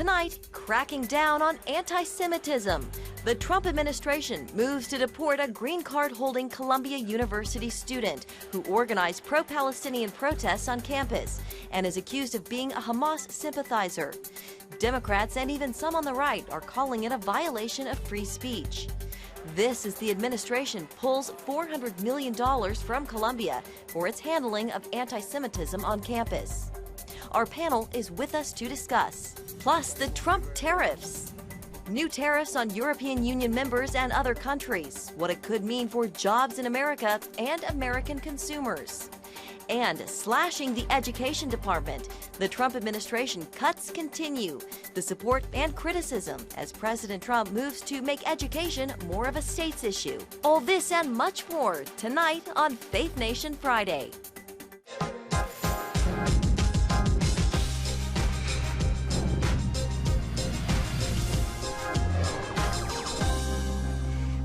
Tonight, cracking down on anti-Semitism. The Trump administration moves to deport a green card-holding Columbia University student who organized pro-Palestinian protests on campus and is accused of being a Hamas sympathizer. Democrats and even some on the right are calling it a violation of free speech. This as the administration pulls $400 million from Columbia for its handling of anti-Semitism on campus. Our panel is with us to discuss. Plus, the Trump tariffs. New tariffs on European Union members and other countries, what it could mean for jobs in America and American consumers. And slashing the education department. The Trump administration cuts continue. The support and criticism as President Trump moves to make education more of a state's issue. All this and much more tonight on Faith Nation Friday.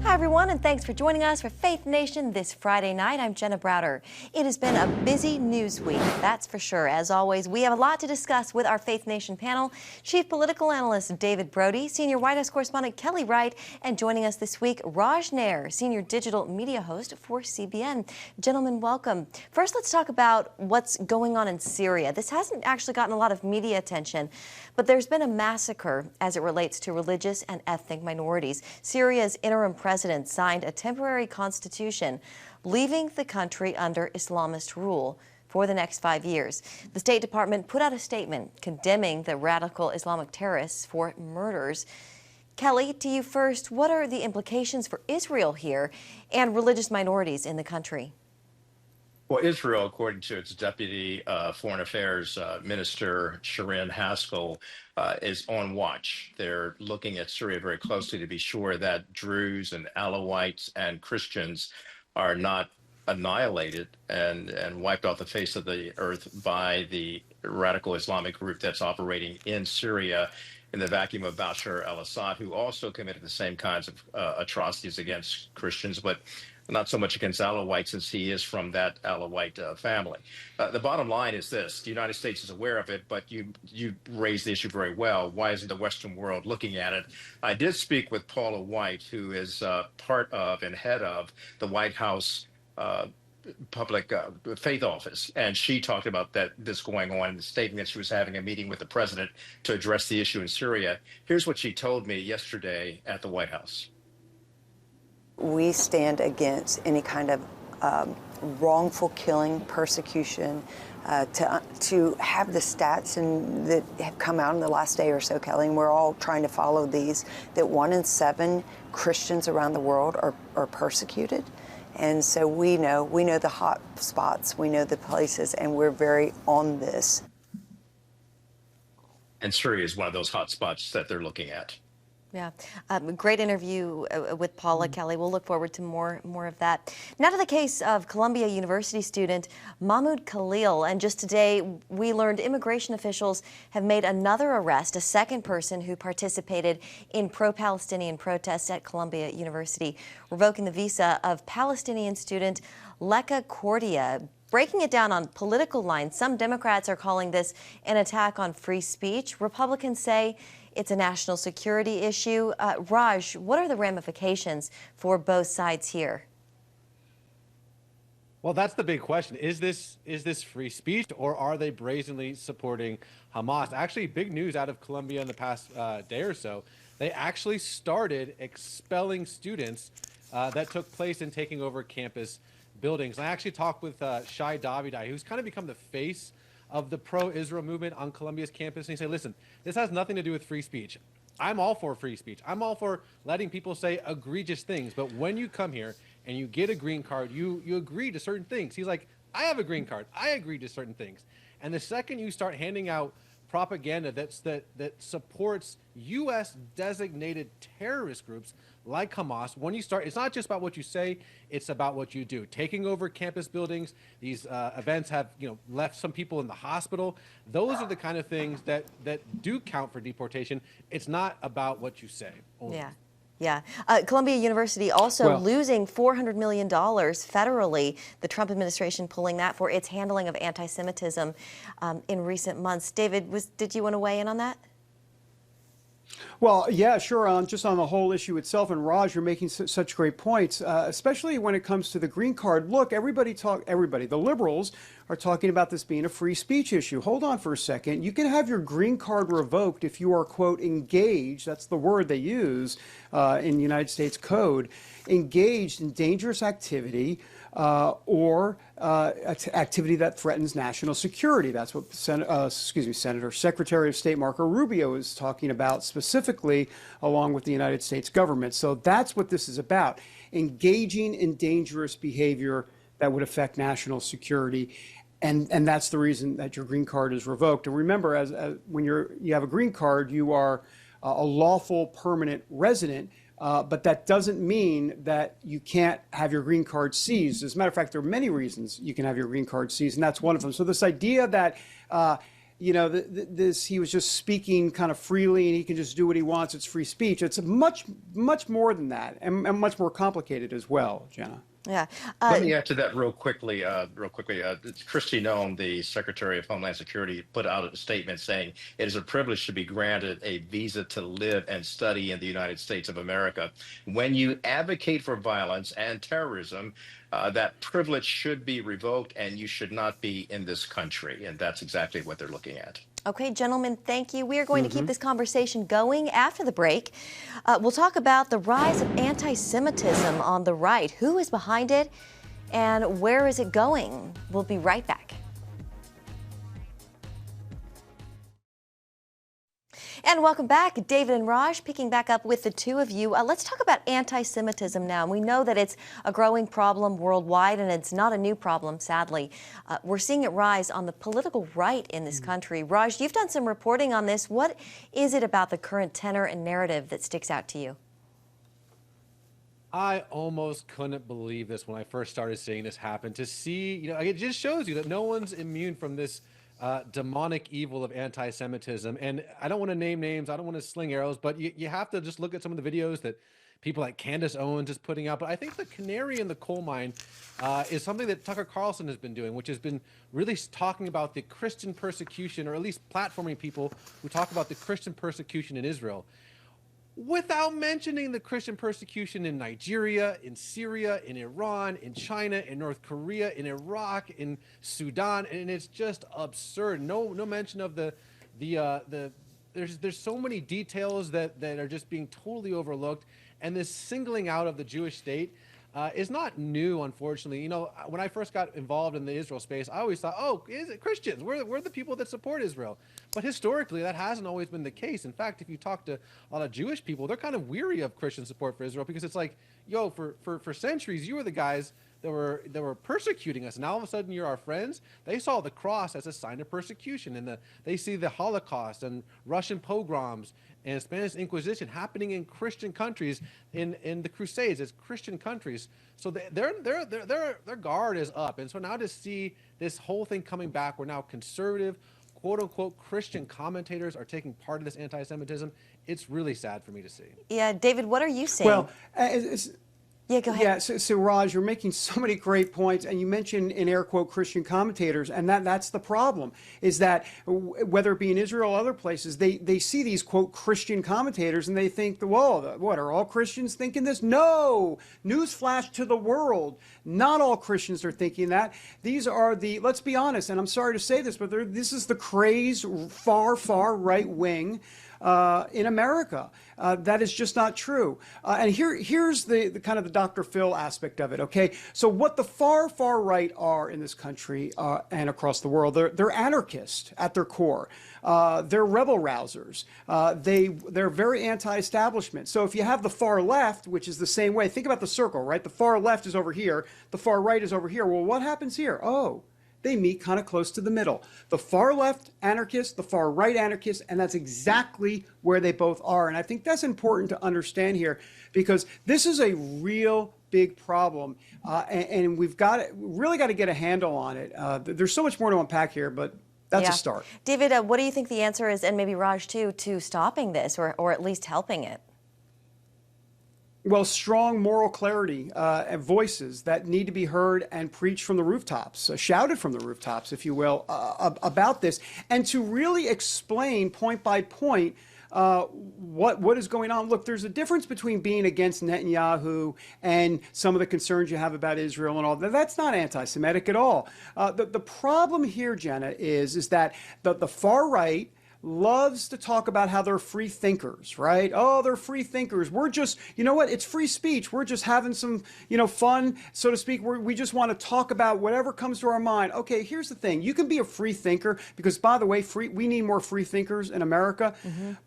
Hi everyone, and thanks for joining us for Faith Nation this Friday night. I'm Jenna Browder. It has been a busy news week, that's for sure. As always, we have a lot to discuss with our Faith Nation panel. Chief Political Analyst David Brody, Senior White House Correspondent Kelly Wright, and joining us this week, Raj Nair, Senior Digital Media Host for CBN. Gentlemen, welcome. First, let's talk about what's going on in Syria. This hasn't actually gotten a lot of media attention, but there's been a massacre as it relates to religious and ethnic minorities. Syria's interim president signed a temporary constitution, leaving the country under Islamist rule for the next 5 years. The State Department put out a statement condemning the radical Islamic terrorists for murders. Kelly, to you first, what are the implications for Israel here and religious minorities in the country? Well, Israel, according to its deputy foreign affairs minister, Sharon Haskell, is on watch. They're looking at Syria very closely to be sure that Druze and Alawites and Christians are not annihilated and wiped off the face of the earth by the radical Islamic group that's operating in Syria in the vacuum of Bashar al-Assad, who also committed the same kinds of atrocities against Christians, but not so much against Alawites, since he is from that Alawite family. The bottom line is this: the United States is aware of it, but you raised the issue very well. Why isn't the Western world looking at it? I did speak with Paula White, who is part of and head of the White House Public Faith Office, and she talked about this going on in the statement that she was having a meeting with the president to address the issue in Syria. Here's what she told me yesterday at the White House. We stand against any kind of wrongful killing, persecution. To have the stats that have come out in the last day or so, Kelly, and we're all trying to follow these, that 1 in 7 Christians around the world are persecuted. And so we know the hot spots, we know the places, and we're very on this. And Syria is one of those hot spots that they're looking at. Yeah, great interview with Paula, Kelly. We'll look forward to more of that. Now to the case of Columbia University student Mahmoud Khalil. And just today, we learned immigration officials have made another arrest, a second person who participated in pro-Palestinian protests at Columbia University, revoking the visa of Palestinian student Leka Kordia. Breaking it down on political lines, some Democrats are calling this an attack on free speech. Republicans say it's a national security issue. Raj, what are the ramifications for both sides here? Well, that's the big question. Is this free speech, or are they brazenly supporting Hamas? Actually, big news out of Columbia in the past day or so. They actually started expelling students that took place in taking over campus buildings. And I actually talked with Shai Davidai, who's kind of become the face of the pro-Israel movement on Columbia's campus. And he said, listen, this has nothing to do with free speech. I'm all for free speech. I'm all for letting people say egregious things. But when you come here and you get a green card, you agree to certain things. He's like, I have a green card. I agree to certain things. And the second you start handing out propaganda that supports U.S. designated terrorist groups like Hamas, when you start, it's not just about what you say, it's about what you do. Taking over campus buildings, these events have left some people in the hospital. Those are the kind of things that do count for deportation. It's not about what you say only. Yeah. Columbia University also losing $400 million federally, the Trump administration pulling that for its handling of anti-Semitism in recent months. David, did you want to weigh in on that? Well, yeah, sure. Just on the whole issue itself, and Raj, you're making such great points, especially when it comes to the green card. Look, everybody, the liberals are talking about this being a free speech issue. Hold on for a second. You can have your green card revoked if you are, quote, engaged. That's the word they use in the United States Code. Engaged in dangerous activity or activity that threatens national security. That's what Secretary of State Marco Rubio is talking about specifically, along with the United States government. So that's what this is about: engaging in dangerous behavior that would affect national security. And that's the reason that your green card is revoked. And remember, as when you have a green card, you are a lawful permanent resident. But that doesn't mean that you can't have your green card seized. As a matter of fact, there are many reasons you can have your green card seized, and that's one of them. So this idea that, he was just speaking kind of freely and he can just do what he wants, it's free speech. It's much, much more than that, and much more complicated as well, Jenna. Yeah. Let me add to that real quickly. Kristi Noem, the Secretary of Homeland Security, put out a statement saying it is a privilege to be granted a visa to live and study in the United States of America. When you advocate for violence and terrorism, that privilege should be revoked and you should not be in this country. And that's exactly what they're looking at. Okay, gentlemen, thank you. We are going to keep this conversation going after the break. We'll talk about the rise of anti-Semitism on the right. Who is behind it and where is it going? We'll be right back. And welcome back. David and Raj picking back up with the two of you. Let's talk about anti-Semitism now. We know that it's a growing problem worldwide, and it's not a new problem, sadly. We're seeing it rise on the political right in this country. Raj, you've done some reporting on this. What is it about the current tenor and narrative that sticks out to you? I almost couldn't believe this when I first started seeing this happen. To see, it just shows you that no one's immune from this demonic evil of anti-Semitism. And I don't want to name names, I don't want to sling arrows, but you have to just look at some of the videos that people like Candace Owens is putting out. But I think the canary in the coal mine is something that Tucker Carlson has been doing, which has been really talking about the Christian persecution, or at least platforming people who talk about the Christian persecution in Israel, without mentioning the Christian persecution in Nigeria, in Syria, in Iran, in China, in North Korea, in Iraq, in Sudan, and it's just absurd. No mention of there's so many details that are just being totally overlooked, and this singling out of the Jewish state is not new, unfortunately. When I first got involved in the Israel space, I always thought, oh, is it Christians? We're the people that support Israel. But historically, that hasn't always been the case. In fact, if you talk to a lot of Jewish people, they're kind of weary of Christian support for Israel, because it's like, yo, for centuries, you were the guys that were persecuting us. Now all of a sudden you're our friends. They saw the cross as a sign of persecution, and they see the Holocaust and Russian pogroms and Spanish Inquisition happening in Christian countries, in the Crusades as Christian countries. So their guard is up. And so now to see this whole thing coming back, where now conservative, quote unquote Christian commentators are taking part of this anti-Semitism, it's really sad for me to see. Yeah, David, what are you saying? Well, yeah, go ahead. Yeah, so Raj, you're making so many great points, and you mentioned in air quote Christian commentators, and that's the problem, is that whether it be in Israel or other places, they see these quote Christian commentators and they think, whoa, what, are all Christians thinking this? No, newsflash to the world, not all Christians are thinking that. These are let's be honest, and I'm sorry to say this, but this is the crazed, far right wing in America. That is just not true. And here's the kind of the Dr. Phil aspect of it. Okay, so what the far right are in this country and across the world, they're anarchists at their core. They're rebel rousers. They're very anti-establishment. So if you have the far left, which is the same way, think about the circle, right? The far left is over here. The far right is over here. Well, what happens here? Oh, they meet kind of close to the middle. The far left anarchists, the far right anarchists, and that's exactly where they both are. And I think that's important to understand here, because this is a real big problem, and we've really got to get a handle on it. There's so much more to unpack here, but that's a start. David, what do you think the answer is, and maybe Raj too, to stopping this, or at least helping it? Well, strong moral clarity and voices that need to be heard and preached from the rooftops, shouted from the rooftops, if you will, about this, and to really explain point by point what is going on. Look, there's a difference between being against Netanyahu and some of the concerns you have about Israel and all that. That's not anti-Semitic at all. The problem here, Jenna, is that the far right loves to talk about how they're free thinkers, right? Oh, they're free thinkers. We're just, you know what? It's free speech. We're just having some, fun, so to speak. We just want to talk about whatever comes to our mind. Okay, here's the thing. You can be a free thinker because, by the way, we need more free thinkers in America.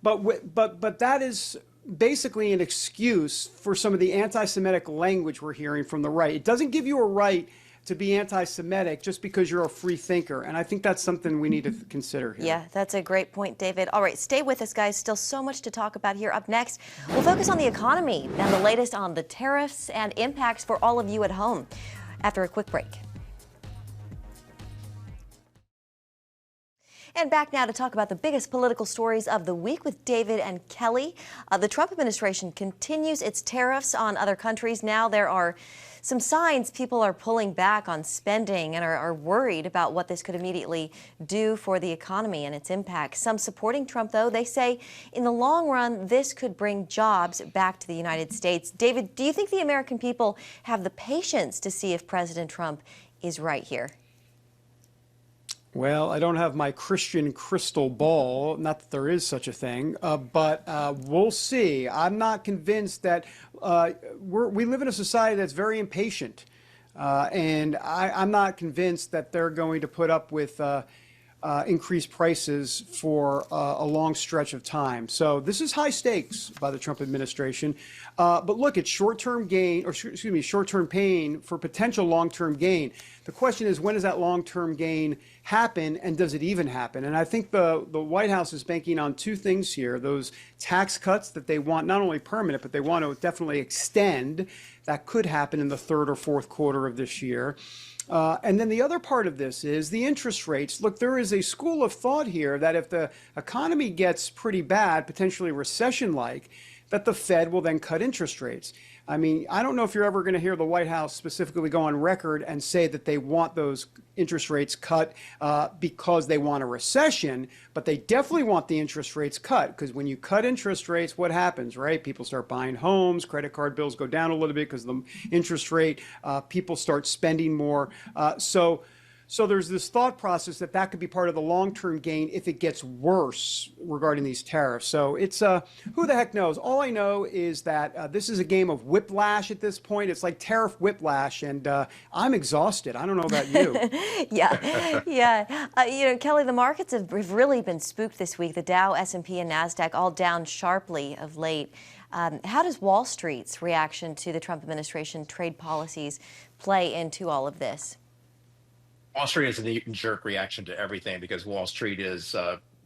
But that is basically an excuse for some of the anti-Semitic language we're hearing from the right. It doesn't give you a right to be anti-Semitic just because you're a free thinker. And I think that's something we need to consider here. Yeah, that's a great point, David. All right, stay with us, guys. Still so much to talk about here. Up next, we'll focus on the economy and the latest on the tariffs and impacts for all of you at home after a quick break. And back now to talk about the biggest political stories of the week with David and Kelly. The Trump administration continues its tariffs on other countries. Now there are some signs people are pulling back on spending and are worried about what this could immediately do for the economy and its impact. Some supporting Trump, though, they say in the long run, this could bring jobs back to the United States. David, do you think the American people have the patience to see if President Trump is right here? Well, I don't have my Christian crystal ball, not that there is such a thing, but we'll see. I'm not convinced that we live in a society that's very impatient, and I'm not convinced that they're going to put up with increased prices for a long stretch of time. So this is high stakes by the Trump administration. But look, it's short-term gain, or excuse me, short-term pain for potential long-term gain. The question is, when does that long-term gain happen, and does it even happen? And I think the White House is banking on two things here. Those tax cuts that they want not only permanent, but they want to definitely extend. That could happen in the third or fourth quarter of this year. And then the other part of this is the interest rates. Look, there is a school of thought here that if the economy gets pretty bad, potentially recession-like, that the Fed will then cut interest rates. I mean, I don't know if you're ever going to hear the White House specifically go on record and say that they want those interest rates cut because they want a recession, but they definitely want the interest rates cut, because when you cut interest rates, what happens, right? People start buying homes, credit card bills go down a little bit because of the interest rate, people start spending more. So there's this thought process that could be part of the long-term gain if it gets worse regarding these tariffs. So it's who the heck knows? All I know is that this is a game of whiplash at this point. It's like tariff whiplash, and I'm exhausted. I don't know about you. Yeah. Kelly, the markets have really been spooked this week. The Dow, S&P, and NASDAQ all down sharply of late. How does Wall Street's reaction to the Trump administration trade policies play into all of this? Wall Street has a knee-jerk reaction to everything because Wall Street is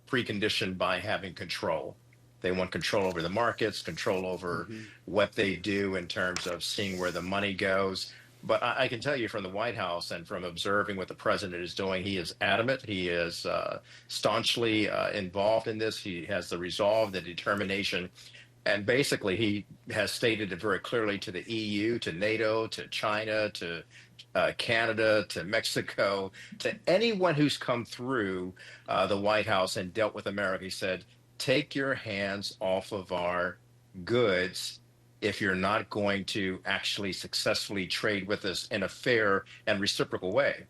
preconditioned by having control. They want control over the markets, control over what they do in terms of seeing where the money goes. But I can tell you from the White House and from observing what the president is doing, he is adamant. He is staunchly involved in this. He has the resolve, the determination. And basically, he has stated it very clearly to the EU, to NATO, to China, to Canada, to Mexico, to anyone who's come through the White House and dealt with America. He said, take your hands off of our goods if you're not going to actually successfully trade with us in a fair and reciprocal way.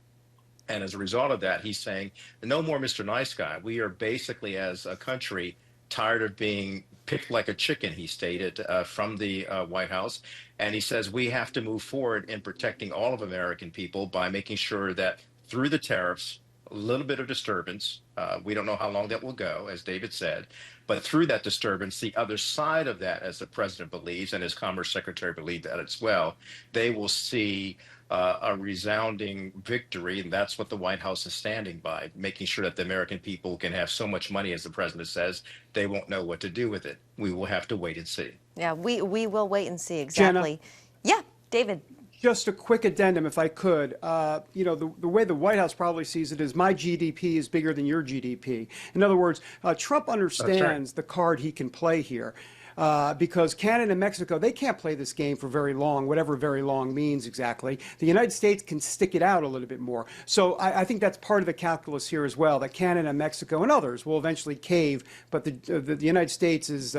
And as a result of that, he's saying, no more Mr. Nice Guy. We are basically, as a country, tired of being picked like a chicken, he stated from the White House. And he says we have to move forward in protecting all of American people by making sure that through the tariffs, a little bit of disturbance, we don't know how long that will go, as David said, but through that disturbance, the other side of that, as the president believes, and his Commerce Secretary believed that as well, they will see a resounding victory, and that's what the White House is standing by, making sure that the American people can have so much money, as the president says, they won't know what to do with it. We will have to wait and see. Yeah, we will wait and see, exactly. Jenna, yeah, David. Just a quick addendum, if I could. The way the White House probably sees it is my GDP is bigger than your GDP. In other words, Trump understands the card he can play here. because Canada and Mexico, they can't play this game for very long, whatever very long means exactly. The United States can stick it out a little bit more. So I think that's part of the calculus here as well, that Canada, Mexico, and others will eventually cave, but the United States is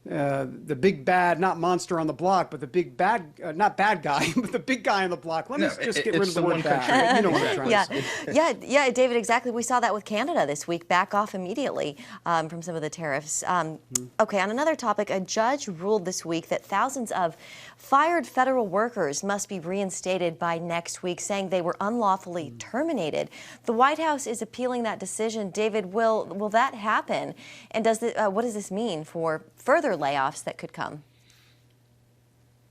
the big bad, not monster on the block, but the big bad, not bad guy, but the big guy on the block. Let me just get rid of the word bad. You know what I'm trying to say. Yeah, David, exactly. We saw that with Canada this week, back off immediately from some of the tariffs. Okay, on another topic, a judge ruled this week that thousands of fired federal workers must be reinstated by next week, saying they were unlawfully terminated. The White House is appealing that decision. David, will that happen? And what does this mean for further layoffs that could come?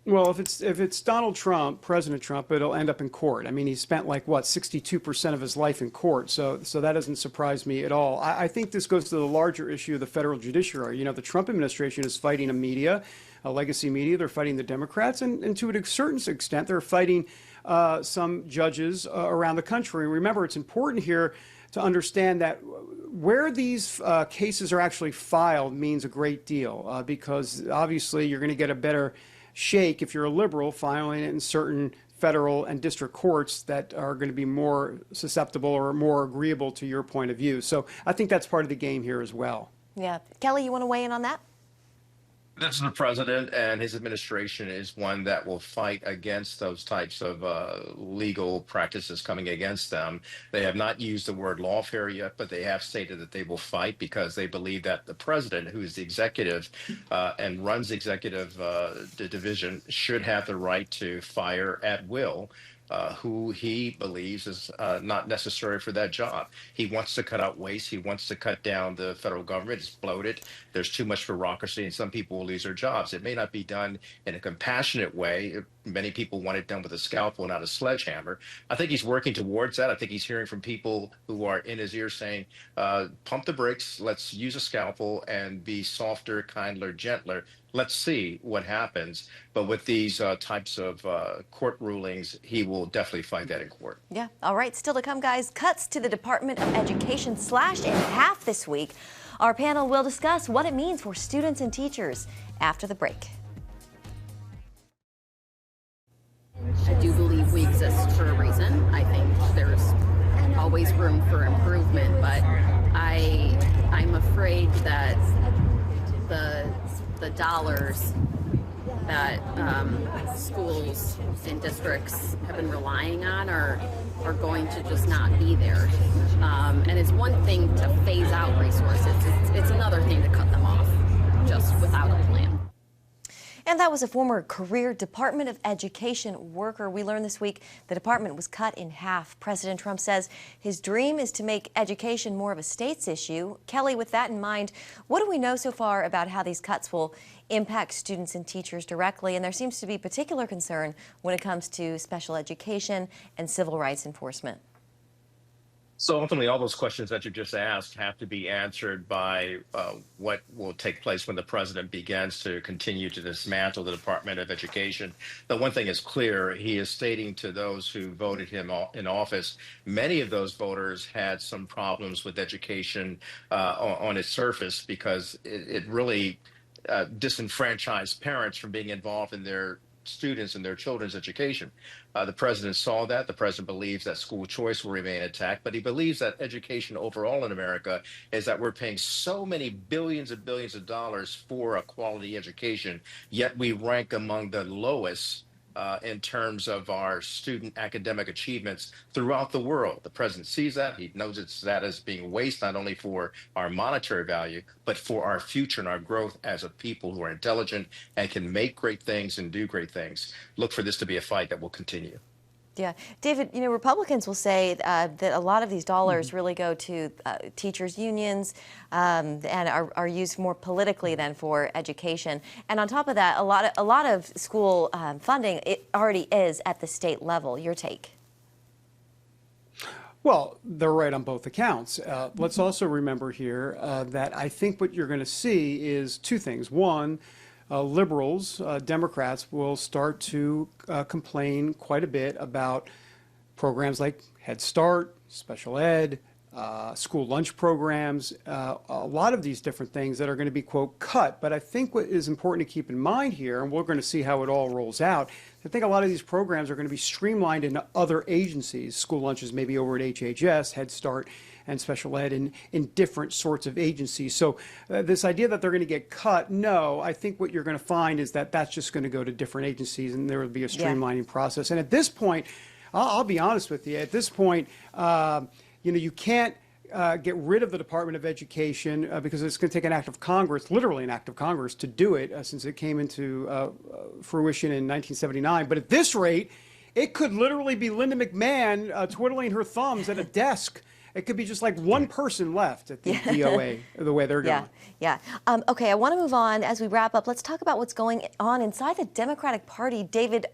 Well, if it's Donald Trump, President Trump, it'll end up in court. I mean, he spent like, what, 62% of his life in court, so that doesn't surprise me at all. I think this goes to the larger issue of the federal judiciary. You know, the Trump administration is fighting a legacy media. They're fighting the Democrats, and to a certain extent, they're fighting some judges around the country. Remember, it's important here to understand that where these cases are actually filed means a great deal, because obviously you're going to get a better shake if you're a liberal filing it in certain federal and district courts that are going to be more susceptible or more agreeable to your point of view. So I think that's part of the game here as well. Yeah. Kelly, you want to weigh in on that? This is the president and his administration is one that will fight against those types of legal practices coming against them. They have not used the word lawfare yet, but they have stated that they will fight because they believe that the president, who is the executive and runs executive the division, should have the right to fire at will who he believes is not necessary for that job. He wants to cut out waste. He wants to cut down the federal government. It's bloated. There's too much bureaucracy, and some people will lose their jobs. It may not be done in a compassionate way. Many people want it done with a scalpel, not a sledgehammer. I think he's working towards that. I think he's hearing from people who are in his ear saying, pump the brakes, let's use a scalpel and be softer, kinder, gentler. Let's see what happens. But with these types of court rulings, he will definitely fight that in court. Yeah. All right. Still to come, guys. Cuts to the Department of Education slashed in half this week. Our panel will discuss what it means for students and teachers after the break. I do believe we exist for a reason. I think there's always room for improvement, but I'm afraid that the dollars that schools and districts have been relying on are going to just not be there. And it's one thing to phase out resources. It's another thing to cut them off just without a plan. And that was a former career Department of Education worker. We learned this week the department was cut in half. President Trump says his dream is to make education more of a state's issue. Kelly, with that in mind, what do we know so far about how these cuts will impact students and teachers directly? And there seems to be particular concern when it comes to special education and civil rights enforcement. So ultimately, all those questions that you just asked have to be answered by what will take place when the president begins to continue to dismantle the Department of Education. The one thing is clear, he is stating to those who voted him in office, many of those voters had some problems with education on its surface because it really disenfranchised parents from being involved in their students and their children's education. The president saw that. The president believes that school choice will remain intact, but he believes that education overall in America is that we're paying so many billions and billions of dollars for a quality education, yet we rank among the lowest in terms of our student academic achievements throughout the world. The president sees that. He knows it's that as being waste, not only for our monetary value, but for our future and our growth as a people who are intelligent and can make great things and do great things. Look for this to be a fight that will continue. Yeah. David, you know, Republicans will say that a lot of these dollars really go to teachers' unions and are used more politically than for education. And on top of that, a lot of school funding, it already is at the state level. Your take? Well, they're right on both accounts. Let's also remember here that I think what you're going to see is two things. One, liberals, Democrats will start to complain quite a bit about programs like Head Start, special ed, school lunch programs, a lot of these different things that are going to be, quote, cut. But I think what is important to keep in mind here, and we're going to see how it all rolls out, I think a lot of these programs are going to be streamlined into other agencies. School lunches maybe over at HHS, Head Start, and special ed in different sorts of agencies. So this idea that they're going to get cut, no, I think what you're going to find is that that's just going to go to different agencies and there will be a streamlining process. And at this point, I'll be honest with you, at this point, you can't get rid of the Department of Education because it's going to take an act of Congress, literally an act of Congress, to do it since it came into fruition in 1979. But at this rate, it could literally be Linda McMahon twiddling her thumbs at a desk. It could be just like one person left at the DOA, the way they're going. Yeah. Okay, I want to move on as we wrap up. Let's talk about what's going on inside the Democratic Party. David,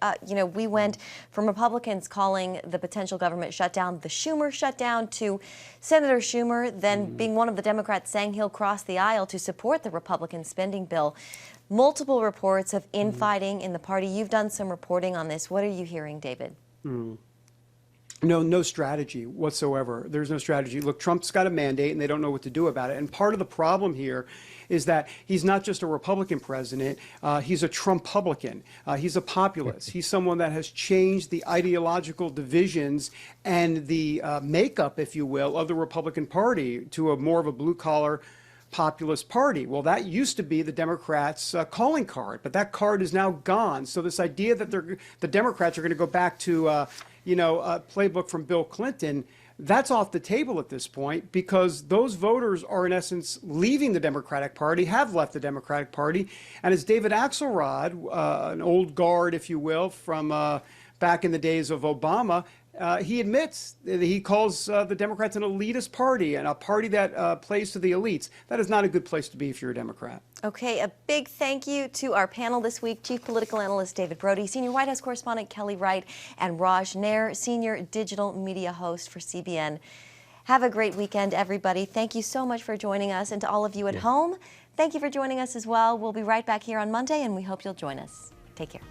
we went from Republicans calling the potential government shutdown the Schumer shutdown to Senator Schumer then being one of the Democrats saying he'll cross the aisle to support the Republican spending bill. Multiple reports of infighting in the party. You've done some reporting on this. What are you hearing, David? No strategy whatsoever. There's no strategy. Look, Trump's got a mandate and they don't know what to do about it. And part of the problem here is that he's not just a Republican president, he's a Trump-publican. He's a populist. He's someone that has changed the ideological divisions and the makeup, if you will, of the Republican Party to a more of a blue-collar populist party. Well, that used to be the Democrats' calling card, but that card is now gone. So this idea that the Democrats are going to go back to a playbook from Bill Clinton, that's off the table at this point because those voters are in essence leaving the Democratic Party, have left the Democratic Party. And as David Axelrod, an old guard, if you will, from back in the days of Obama, he admits that he calls the Democrats an elitist party and a party that plays to the elites. That is not a good place to be if you're a Democrat. Okay, a big thank you to our panel this week, Chief Political Analyst David Brody, Senior White House Correspondent Kelly Wright, and Raj Nair, Senior Digital Media Host for CBN. Have a great weekend, everybody. Thank you so much for joining us. And to all of you at home, thank you for joining us as well. We'll be right back here on Monday, and we hope you'll join us. Take care.